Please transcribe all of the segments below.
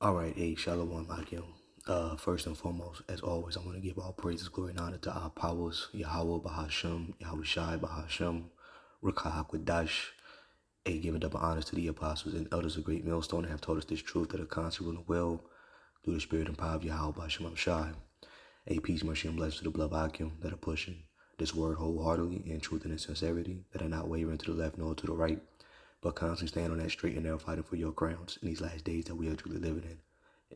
All right, Shalom, Ahchyam. First and foremost, as always, I want to give all praises, glory, and honor to our powers, Yahweh, Bahashem, Yahweh Shai, Bahashem, Ruka Hakwadash. Giving double honors to the apostles and elders of Great Millstone that have taught us this truth that are constant and will through the spirit and power of Yahweh, Bahashem, Shai. Peace, mercy, and blessings to the blood of Ahchyam that are pushing this word wholeheartedly in truth and in sincerity, that are not wavering to the left nor to the right, but constantly stand on that straight and narrow, fighting for your crowns in these last days that we are truly living in.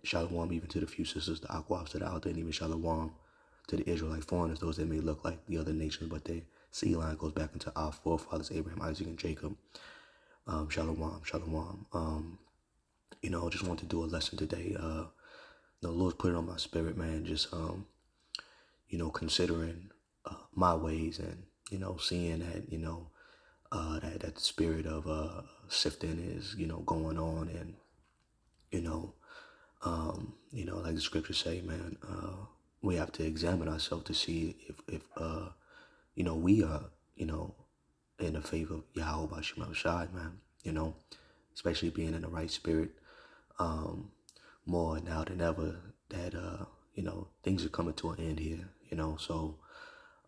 Shalom even to the few sisters, the Aquas that are out there, and even Shalom to the Israelite foreigners, those that may look like the other nations, but their seed line goes back into our forefathers, Abraham, Isaac, and Jacob. Shalom, shalom. Just want to do a lesson today. The Lord's put it on my spirit, man, just, considering my ways and, seeing that, that the spirit of sifting is, going on and, like the scriptures say, man, we have to examine ourselves to see if we are, in the faith of Yahweh Bashim Shai, man, especially being in the right spirit, more now than ever that, things are coming to an end here, so,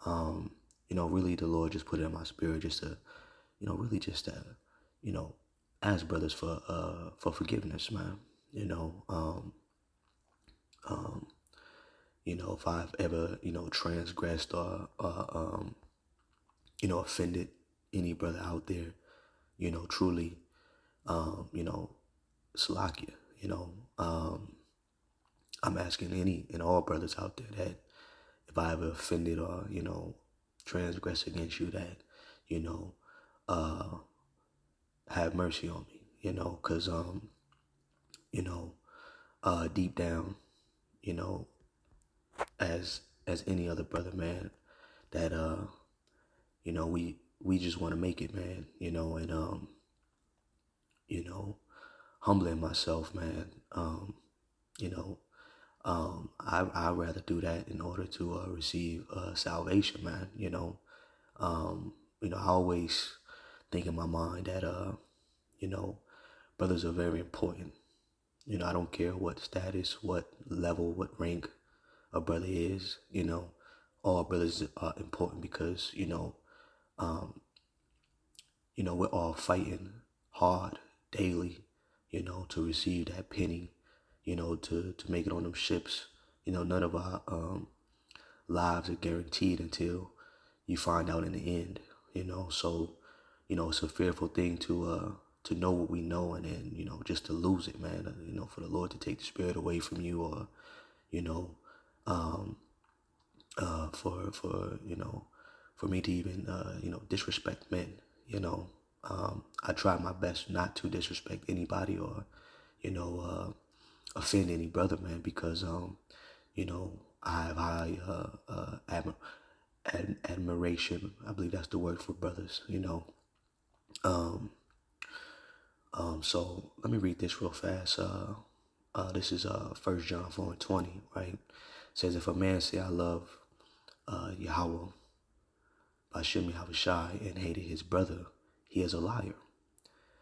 really the Lord just put it in my spirit just to, really just to, ask brothers for forgiveness, man, if I've ever, transgressed or, offended any brother out there, truly, Salakia, I'm asking any and all brothers out there that if I ever offended or, transgressed against you, that, have mercy on me, cause, deep down, as any other brother, man, that, we just want to make it, man, and, humbling myself, man, I'd rather do that in order to receive salvation, man, I always think in my mind that, brothers are very important. I don't care what status, what level, what rank a brother is, all brothers are important because, we're all fighting hard daily, to receive that penny, to make it on them ships. None of our lives are guaranteed until you find out in the end, so, it's a fearful thing to know what we know and then, just to lose it, man, for the Lord to take the spirit away from you or, for me to even, disrespect men, I try my best not to disrespect anybody or, offend any brother, man, because, I have high, admiration. I believe that's the word for brothers, so let me read this real fast. This is 1 John 4:20, right? It says, if a man say I love Yahweh, Bashem Yahweh Shai, and hated his brother, he is a liar.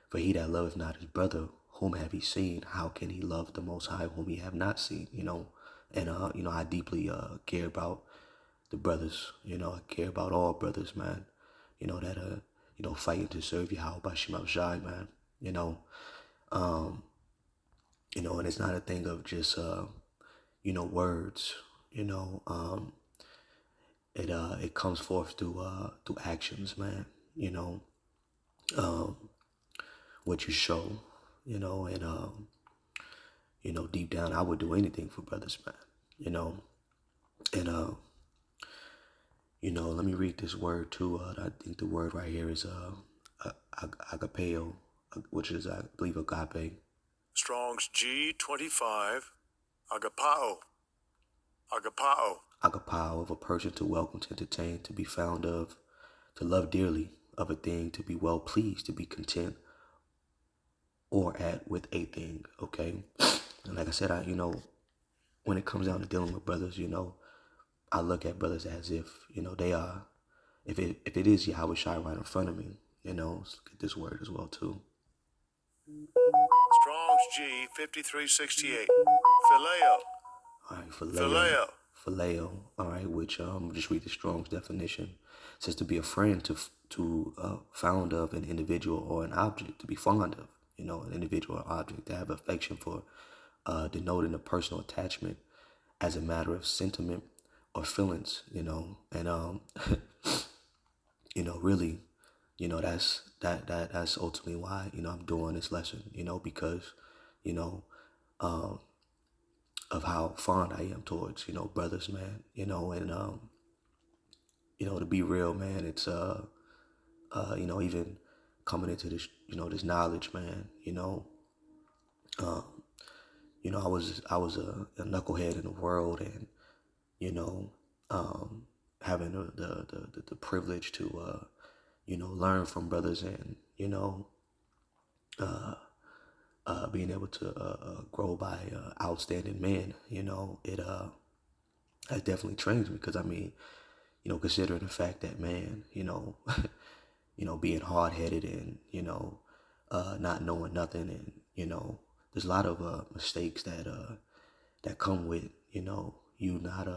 For he that loveth not his brother, whom have he seen? How can he love the Most High, whom he have not seen? And I deeply care about the brothers. I care about all brothers, man. That are fighting to serve Yahweh Bashem Shai, man. And it's not a thing of just words. It comes forth through actions, man. What you show, and deep down, I would do anything for brothers, man. And let me read this word too. I think the word right here is agapeo, which is I believe agape. Strong's G25, agapao. Agapao. Agapao, of a person to welcome, to entertain, to be found of, to love dearly, of a thing, to be well pleased, to be content, or at with a thing, okay? And like I said, when it comes down to dealing with brothers, I look at brothers as if, they are, if it is Yahweh Shai right in front of me, let's look at this word as well too. Strong's G 5368. Phileo. All right, phileo, Phileo. phileo. All right, which just read the Strong's definition. It says to be a friend, to fond of an individual or an object, to be fond of, an individual or object, to have affection for, denoting a personal attachment as a matter of sentiment or feelings, and really, that's ultimately why I'm doing this lesson, because you know of how fond I am towards brothers, man, and to be real, man, it's even coming into this this knowledge, man, um, I was a knucklehead in the world, and you know having the privilege to learn from brothers, and uh, being able to grow by outstanding men, it has definitely changed me, because I mean, considering the fact that, man, being hard headed, and not knowing nothing, and there's a lot of mistakes that come with you not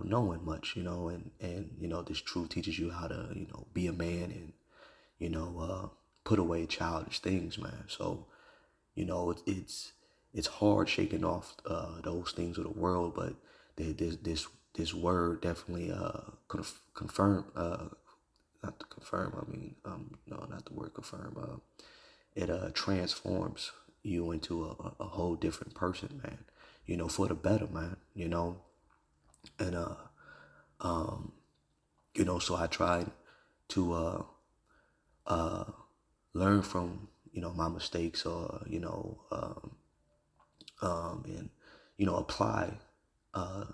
knowing much, and this truth teaches you how to be a man, and put away childish things, man. So it's hard shaking off those things of the world, but this word definitely confirm, not to confirm, I mean, no, not the word confirm, it transforms you into a whole different person, man, for the better, man, and um so I tried to uh learn from my mistakes, or and apply uh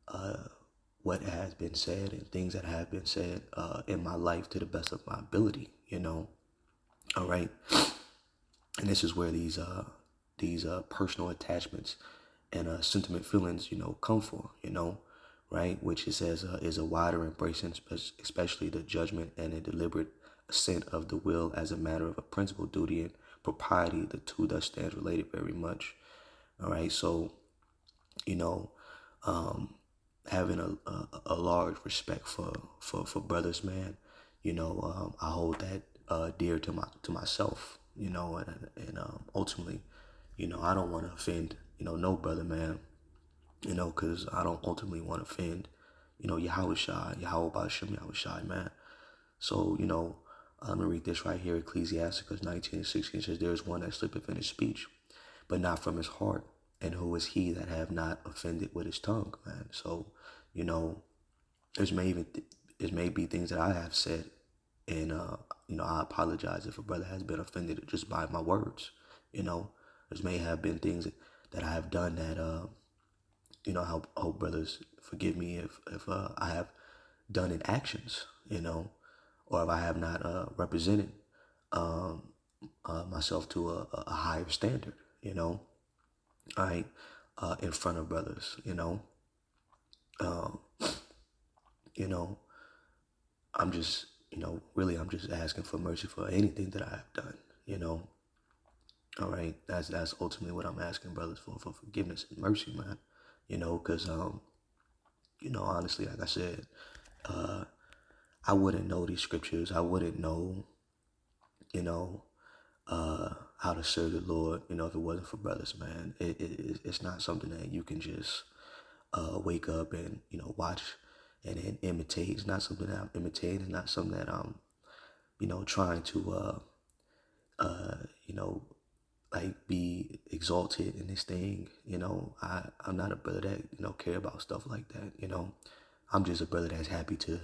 uh what has been said, and things that have been said in my life, to the best of my ability, all right. And this is where these personal attachments and sentiment feelings come for, right, which it says is a wider embracing, especially the judgment and a deliberate assent of the will as a matter of a principle, duty, and propriety. The two thus stands related very much. All right, so you know having a large respect for brothers, man, I hold that dear to myself, and ultimately, I don't want to offend no brother, man, because I don't ultimately want to offend Yahweh Shai, Yahweh Bashim, Yahweh Shai, man. So let me read this right here. Ecclesiasticus 19:16 says, "There is one that slippeth in his speech, but not from his heart. And who is he that have not offended with his tongue?" Man. So, you know, there may be things that I have said, and I apologize if a brother has been offended just by my words. There may have been things that I have done that I hope brothers forgive me if I have done in actions, or if I have not represented um, myself to a higher standard, right, in front of brothers, um, you know, I'm just, really, I'm just asking for mercy for anything that I have done, all right. That's ultimately what I'm asking brothers for forgiveness and mercy, man, because, honestly, like I said, uh, I wouldn't know these scriptures. I wouldn't know, you know, how to serve the Lord, if it wasn't for brothers, man. It's not something that you can just wake up and watch and then imitate. It's not something that I'm imitating. It's not something that I'm trying to you know like be exalted in this thing. I'm not a brother that care about stuff like that. I'm just a brother that's happy to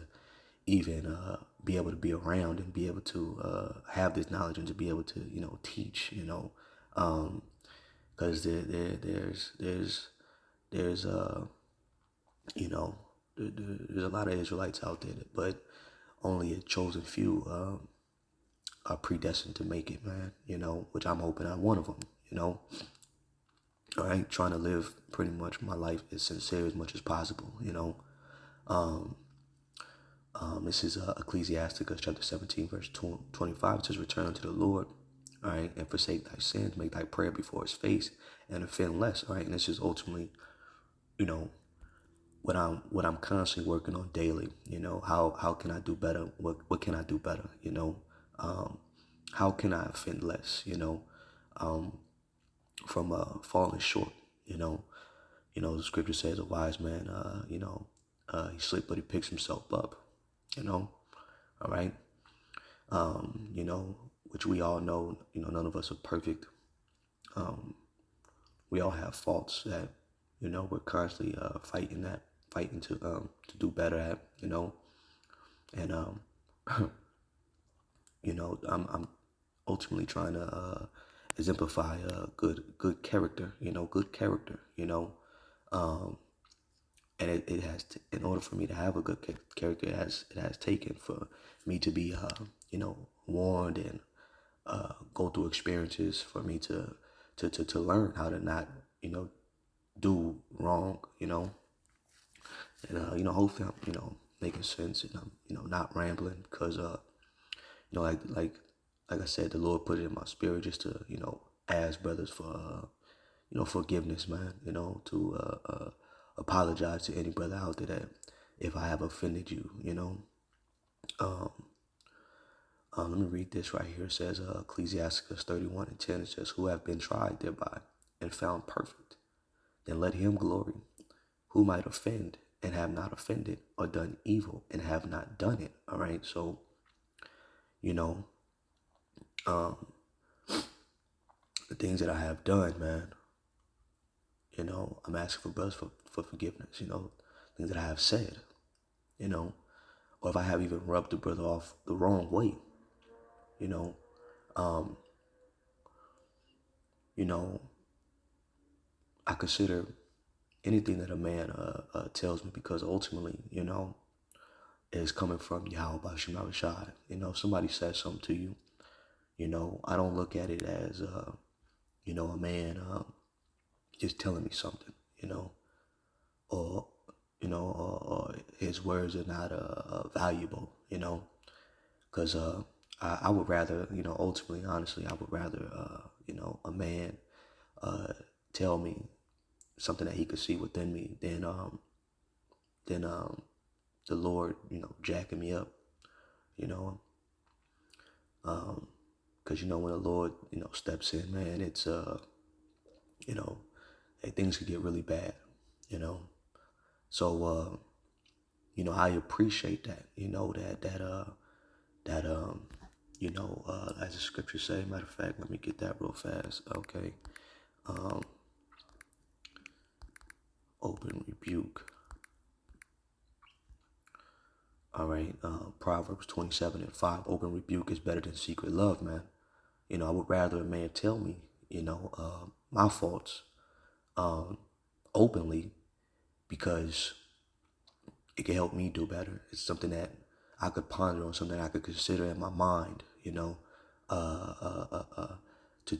even be able to be around and be able to have this knowledge and to be able to teach. Because there's you know there's a lot of Israelites out there, but only a chosen few are predestined to make it, man. Which I'm hoping I'm one of them. All right, trying to live pretty much my life as sincere as much as possible. Um, this is Ecclesiasticus chapter 17, verse 25. It says, "Return to the Lord all right, and forsake thy sins, make thy prayer before his face, and offend less, all right. And this is ultimately, you know, what I'm constantly working on daily. How can I do better? What can I do better? Um, how can I offend less? Um, from falling short. You know, the scripture says a wise man, he slips but he picks himself up. You know, all right. Which we all know. None of us are perfect. Um, we all have faults that we're constantly fighting to do better at. And I'm ultimately trying to exemplify good character. Good character. Um, and it has in order for me to have a good character, it has taken for me to be warned and go through experiences for me to learn how to not do wrong. And hopefully I'm making sense, and I'm not rambling, because like I said, the Lord put it in my spirit just to ask brothers for forgiveness, man. To apologize to any brother out there that if I have offended you. Um, Let me read this right here. It says Ecclesiasticus 31:10. It says, "Who have been tried thereby and found perfect, then let him glory, who might offend and have not offended, or done evil and have not done it." All right. So, you know, um, the things that I have done, man, I'm asking for brothers for forgiveness, things that I have said, or if I have even rubbed the brother off the wrong way, you know, um, you know, I consider anything that a man tells me, because ultimately, is coming from Yahweh Bashim Rashad. If somebody says something to you, I don't look at it as, a man just telling me something, or, or his words are not valuable, because I would rather, ultimately, honestly, I would rather, a man tell me something that he could see within me than the Lord, jacking me up, you know, because when the Lord, steps in, man, it's you know, hey, things could get really bad, you know. So I appreciate that, that as the scripture say. Matter of fact, let me get that real fast. Okay, um, open rebuke. All right, Proverbs 27:5. Open rebuke is better than secret love, man. I would rather a man tell me, my faults um, openly, because it can help me do better. It's something that I could ponder on, something I could consider in my mind, uh, uh, uh, uh, to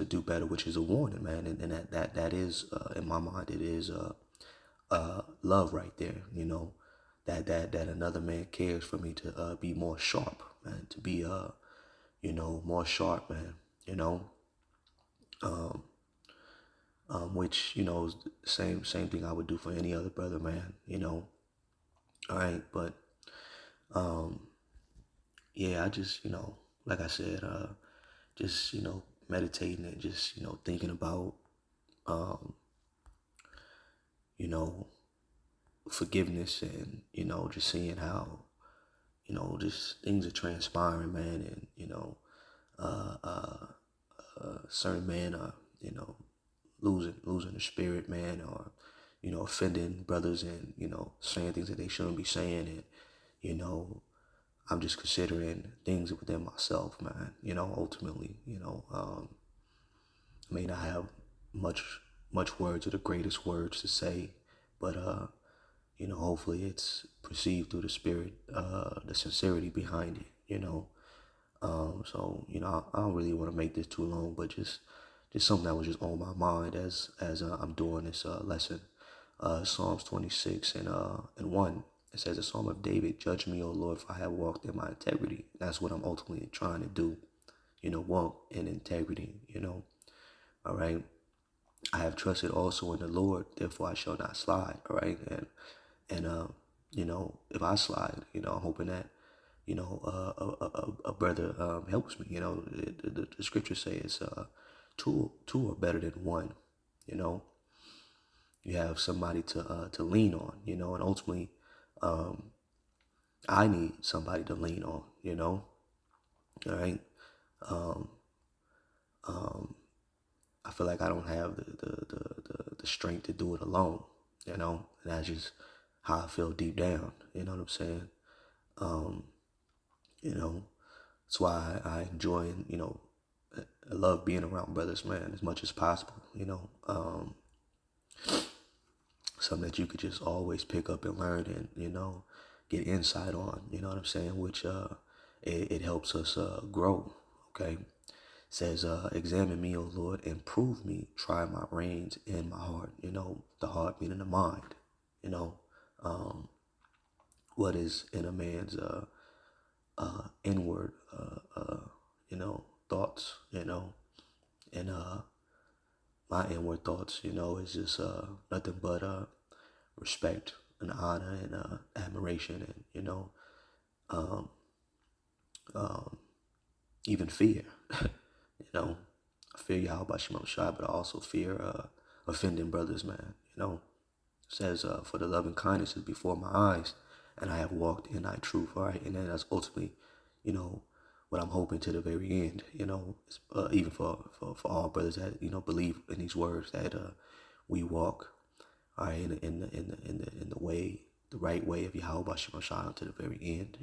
do better, which is a warning, man. And that is, in my mind, it is love right there, that another man cares for me to be more sharp, man, to be, more sharp, man, you know. Um, which is the same thing I would do for any other brother, man. All right, but yeah, I just like I said, just meditating and just thinking about um, you know forgiveness, and just seeing how just things are transpiring, man, and uh, uh, certain men are losing the spirit, man, or offending brothers, and saying things that they shouldn't be saying, and you know I'm just considering things within myself, man. Ultimately, I may not have much words or the greatest words to say, but hopefully it's perceived through the spirit, the sincerity behind it, So I don't really want to make this too long, but just something that was just on my mind as I'm doing this lesson. Psalms 26 and 1. It says, "A Psalm of David, judge me, O Lord, for I have walked in my integrity." That's what I'm ultimately trying to do, walk in integrity, all right. I have trusted also in the Lord, therefore I shall not slide, all right. And if I slide, I'm hoping that a brother helps me. The scripture says two are better than one. You know, you have somebody to lean on. And ultimately, um, I need somebody to lean on. All right. Um, um, I feel like I don't have the strength to do it alone. And that's just how I feel deep down. You know what I'm saying? Um, you know, that's why I enjoy, I love being around brothers, man, as much as possible. Something that you could just always pick up and learn and, get insight on, you know what I'm saying? Which it helps us grow, okay? It says, examine me, O Lord, and prove me, try my reins and my heart, the heart meaning the mind, you know, um, what is in a man's inward, thoughts, and my inward thoughts, is just nothing but respect and honor and admiration and um, um, even fear. I fear Yahweh Shema Shai, but I also fear offending brothers, man. It says, for the loving kindness is before my eyes, and I have walked in thy truth. All right, and then that's ultimately, you know, what I'm hoping to the very end. Even for all brothers that believe in these words that we walk, all right, in the way, the right way of Yahweh Shema Shai to the very end.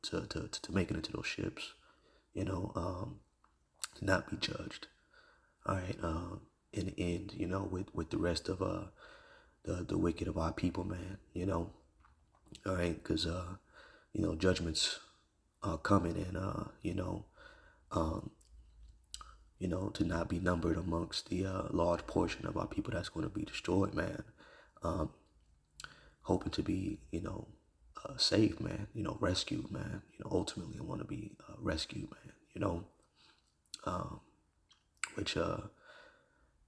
To make it into those ships. To not be judged. All right, in the end, with the rest of the wicked of our people, man. All right, because judgments are coming, and um, to not be numbered amongst the large portion of our people that's going to be destroyed, man. Um, hoping to be, saved, man. Rescued, man. Ultimately, I want to be rescued, man. Um, which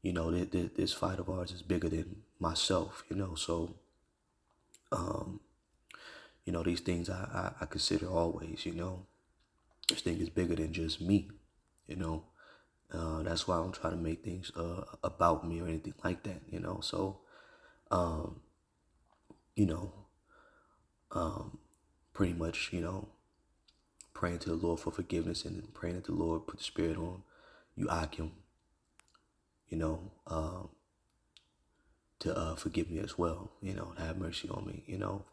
this fight of ours is bigger than myself. So these things I consider always. This thing is bigger than just me. You know, that's why I don't try to make things about me or anything like that. So um, you know, pretty much, praying to the Lord for forgiveness and praying that the Lord put the Spirit on you, Ahchyam, you know, to forgive me as well, to have mercy on me,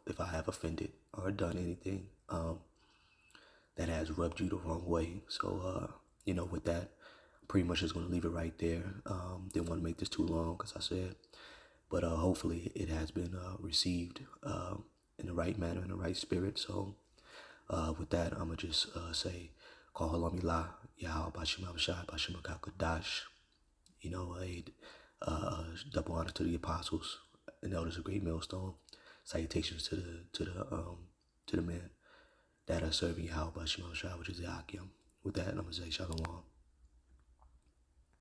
if I have offended or done anything that has rubbed you the wrong way. So, with that, pretty much just going to leave it right there. Didn't want to make this too long, because I said, but hopefully it has been received in the right manner, in the right spirit. So, with that, I'm going to just say, Call Halamila, Yahweh, Bashim Abishai, Bashim Akakadash. A double honor to the apostles and elders of Great Millstone. Salutations to the men that are serving Yahweh Bashim Abishai, which is the Ahchyam. With that, I'm going to say Shalom.